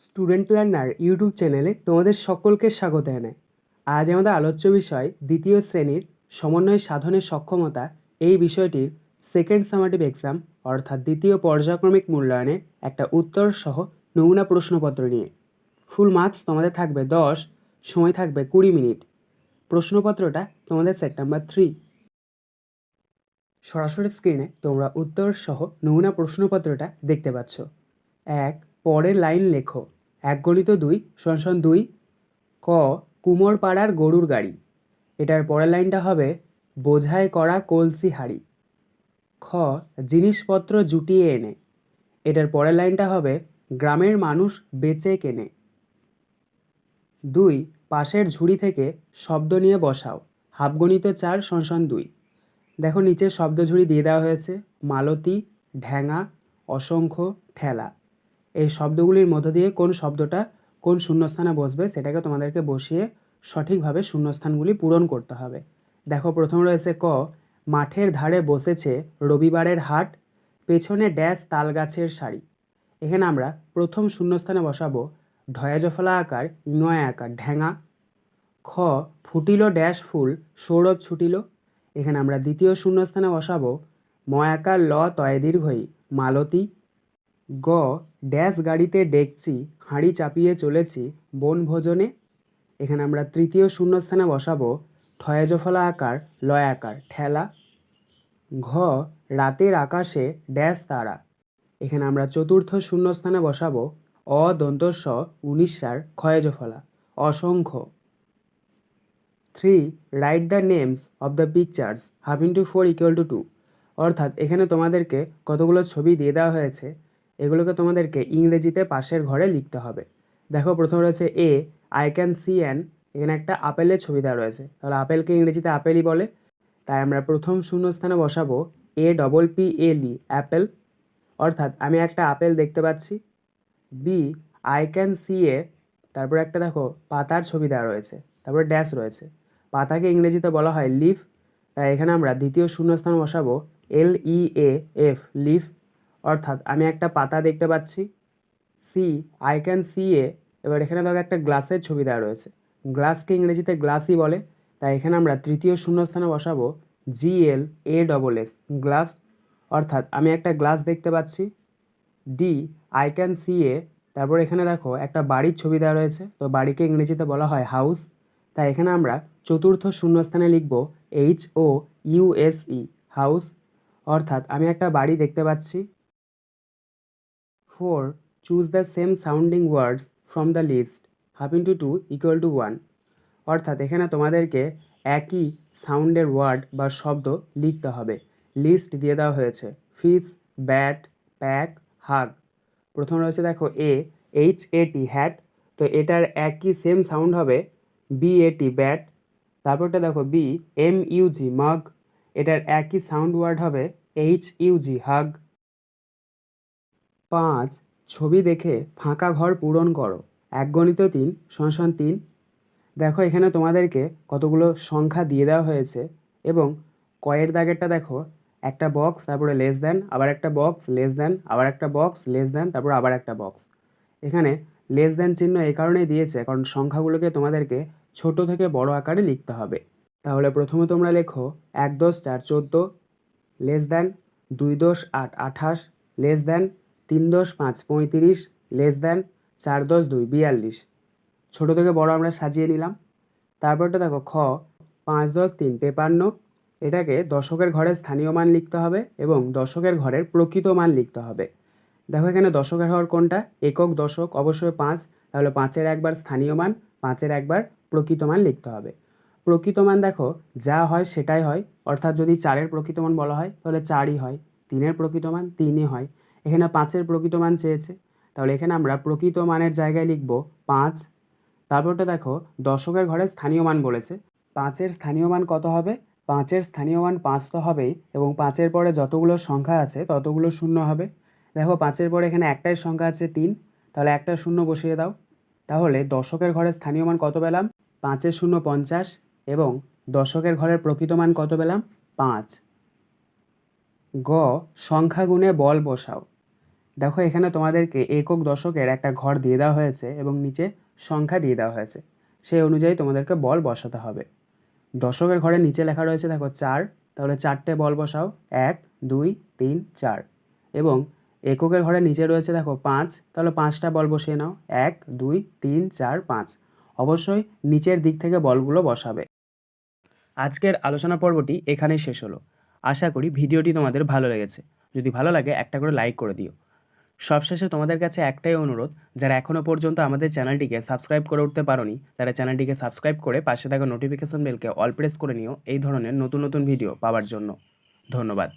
Student learner YouTube চ্যানেলে তোমাদের সকলকে স্বাগত জানাই। আজ আমাদের আলোচ্য বিষয় দ্বিতীয় শ্রেণীর সমন্বয় সাধনের সক্ষমতা এই বিষয়টির সেকেন্ড সামেটিভ এক্সাম অর্থাৎ দ্বিতীয় পর্যায়ক্রমিক মূল্যায়নের একটা উত্তর সহ নমুনা প্রশ্নপত্র নিয়ে। ফুল মার্কস তোমাদের থাকবে 10, সময় থাকবে 20 মিনিট। প্রশ্নপত্রটা তোমাদের সেট নাম্বার 3। সরাসরি স্ক্রিনে তোমরা উত্তর সহ নমুনা প্রশ্নপত্রটা দেখতে পাচ্ছ। 1, পরের লাইন লেখো। 1 × 2 = 2। ক, কুমোরপাড়ার গরুর গাড়ি। এটার পরের লাইনটা হবে বোঝাই করা কলসি হাঁড়ি। খ, জিনিসপত্র জুটিয়ে এনে। এটার পরের লাইনটা হবে গ্রামের মানুষ বেচে কেনে। 2, পাশের ঝুড়ি থেকে শব্দ নিয়ে বসাও। হাফগণিত 4 = 2। দেখো নিচে শব্দ ঝুড়ি দিয়ে দেওয়া হয়েছে মালতী, ঢ্যাঙা, অসংখ্য, ঠেলা। এই শব্দগুলির মধ্য দিয়ে কোন শব্দটা কোন শূন্যস্থানে বসবে সেটাকে তোমাদেরকে বসিয়ে সঠিকভাবে শূন্যস্থানগুলি পূরণ করতে হবে। দেখো প্রথম রয়েছে ক, মাঠের ধারে বসেছে রবিবারের হাট, পেছনে ড্যাশ তাল গাছের সারি। এখানে আমরা প্রথম শূন্যস্থানে বসাবো ঢয়জফলা আকার ইঙয় আকার ঢ্যাঙা। খ, ফুটিল ড্যাশ ফুল সৌরভ ছুটিল। এখানে আমরা দ্বিতীয় শূন্যস্থানে বসাবো ময়াকার ল তয় দীর্ঘই মালতী। গ, ড্যাশ গাড়িতে ডেকচি হাঁড়ি চাপিয়ে চলেছি বনভোজনে। এখানে আমরা তৃতীয় শূন্যস্থানে বসাবো ঠয়জফলা আকার লয় আকার ঠেলা। ঘ, রাতের আকাশে ড্যাশ তারা। এখানে আমরা চতুর্থ শূন্যস্থানে বসাবো অদন্তস্ব 19 ক্ষয়জফলা অসংখ্য। 3, write the names of the pictures 1/2 = 2। অর্থাৎ এখানে তোমাদেরকে কতগুলো ছবি দিয়ে দেওয়া হয়েছে, এগুলোকে তোমাদেরকে ইংরেজিতে পাশের ঘরে লিখতে হবে। দেখো প্রথম রয়েছে এ, আই ক্যান সি অ্যান। এখানে একটা আপেলের ছবি দেওয়া রয়েছে, তাহলে আপেলকে ইংরেজিতে আপেলই বলে, তাই আমরা প্রথম শূন্যস্থানে বসাবো APPLE অ্যাপেল। অর্থাৎ আমি একটা আপেল দেখতে পাচ্ছি। বি, আই ক্যান সি এ, তারপর একটা দেখো পাতার ছবি দেওয়া রয়েছে, তারপর ড্যাশ রয়েছে, পাতাকে ইংরেজিতে বলা হয় লিফ, তাই এখানে আমরা দ্বিতীয় শূন্যস্থান বসাবো LEAF লিফ। অর্থাৎ আমি একটা পাতা দেখতে পাচ্ছি। সি, আই ক্যান সি এ, এবার এখানে দেখো একটা গ্লাসের ছবি দেওয়া রয়েছে, গ্লাসকে ইংরেজিতে গ্লাসই বলে, তাই এখানে আমরা তৃতীয় শূন্যস্থানে বসাবো GLASS গ্লাস। অর্থাৎ আমি একটা গ্লাস দেখতে পাচ্ছি। ডি, আই ক্যান সি এ, তারপর এখানে দেখো একটা বাড়ির ছবি দেওয়া রয়েছে, তো বাড়িকে ইংরেজিতে বলা হয় হাউস, তাই এখানে আমরা চতুর্থ শূন্যস্থানে লিখব HOUSE হাউস। অর্থাৎ আমি একটা বাড়ি দেখতে পাচ্ছি। 4, choose the same sounding words from the list 1/2 = 1। অর্থাৎ এখানে তোমাদেরকে একই সাউন্ডের ওয়ার্ড বা শব্দ লিখতে হবে। লিস্ট দিয়ে দেওয়া হয়েছে ফিশ, ব্যাট, প্যাক, হাগ। প্রথম রয়েছে দেখো HAT হ্যাট, তো এটার একই সেম সাউন্ড হবে BAT ব্যাট। তারপরটা দেখো MUG মাগ, এটার একই সাউন্ড ওয়ার্ড হবে HUG হাগ। 5, ছবি দেখে ফাঁকা ঘর পূরণ করো। 1 × 3 = 3। দেখো এখানে তোমাদেরকে কতগুলো সংখ্যা দিয়ে দেওয়া হয়েছে এবং কয়ের দাগেরটা দেখো একটা বক্স, তারপরে লেস দেন, আবার একটা বক্স, লেস দেন, আবার একটা বক্স, লেস দেন, তারপর আবার একটা বক্স। এখানে লেস দেন চিহ্ন এই কারণেই দিয়েছে কারণ সংখ্যাগুলোকে তোমাদেরকে ছোট থেকে বড় আকারে লিখতে হবে। তাহলে প্রথমে তোমরা লেখো 1 × 4 = 14, less than 2 × 8 = 28, less than 3 × 5 = 35, less than 4 × 2 = 42। ছোট থেকে বড় আমরা সাজিয়ে নিলাম। তারপরটা দেখো খ, 5 × 10 = 53। এটাকে দশকের ঘরের স্থানীয় মান লিখতে হবে এবং দশকের ঘরের প্রকৃত মান লিখতে হবে। দেখো এখানে দশকের ঘর কোনটা, একক দশক অবশ্যই 5, তাহলে 5-এর একবার স্থানীয় মান, 5-এর একবার প্রকৃত মান লিখতে হবে। প্রকৃত মান দেখো যা হয় সেটাই হয়, অর্থাৎ যদি 4-এর প্রকৃত মান বলা হয় তাহলে 4ই হয়, 3-এর প্রকৃত মান 3ই হয়। এখানে 5-এর প্রকৃত মান চেয়েছে, তাহলে এখানে আমরা প্রকৃত মানের জায়গায় লিখব 5। তারপরটা দেখো দশকের ঘরে স্থানীয় মান বলেছে, 5-এর স্থানীয় মান কত হবে, 5-এর স্থানীয় মান 5 তো হবেই এবং 5-এর পরে যতগুলো সংখ্যা আছে ততগুলো শূন্য হবে। দেখো 5-এর পরে এখানে একটাই সংখ্যা আছে 3, তাহলে একটা শূন্য বসিয়ে দাও। তাহলে দশকের ঘরে স্থানীয় মান কত পেলাম, 5-এর শূন্য 50 এবং দশকের ঘরের প্রকৃত মান কত পেলাম 5। গ, সংখ্যা গুণে বল বসাও। দেখো এখানে তোমাদেরকে একক দশকের একটা ঘর দিয়ে দেওয়া হয়েছে এবং নিচে সংখ্যা দিয়ে দেওয়া হয়েছে, সেই অনুযায়ী তোমাদেরকে বল বসাতে হবে। দশকের ঘরের নিচে লেখা রয়েছে দেখো 4, তাহলে 4টে বল বসাও, 1 2 3 4। এবং এককের ঘরের নিচে রয়েছে দেখো 5, তাহলে 5টা বল বসিয়ে নাও, 1 2 3 4 5। অবশ্যই নিচের দিক থেকে বলগুলো বসাবে। আজকের আলোচনা পর্বটি এখানেই শেষ হলো। আশা করি ভিডিওটি তোমাদের ভালো লেগেছে। যদি ভালো লাগে একটা করে লাইক করে দিও। সবশেষে তোমাদের কাছে একটাই অনুরোধ, যারা এখনও পর্যন্ত আমাদের চ্যানেলটিকে সাবস্ক্রাইব করে উঠতে পারোনি তারা চ্যানেলটিকে সাবস্ক্রাইব করে পাশে থাকা নোটিফিকেশন বেলকে অল প্রেস করে নিও এই ধরনের নতুন নতুন ভিডিও পাওয়ার জন্য। ধন্যবাদ।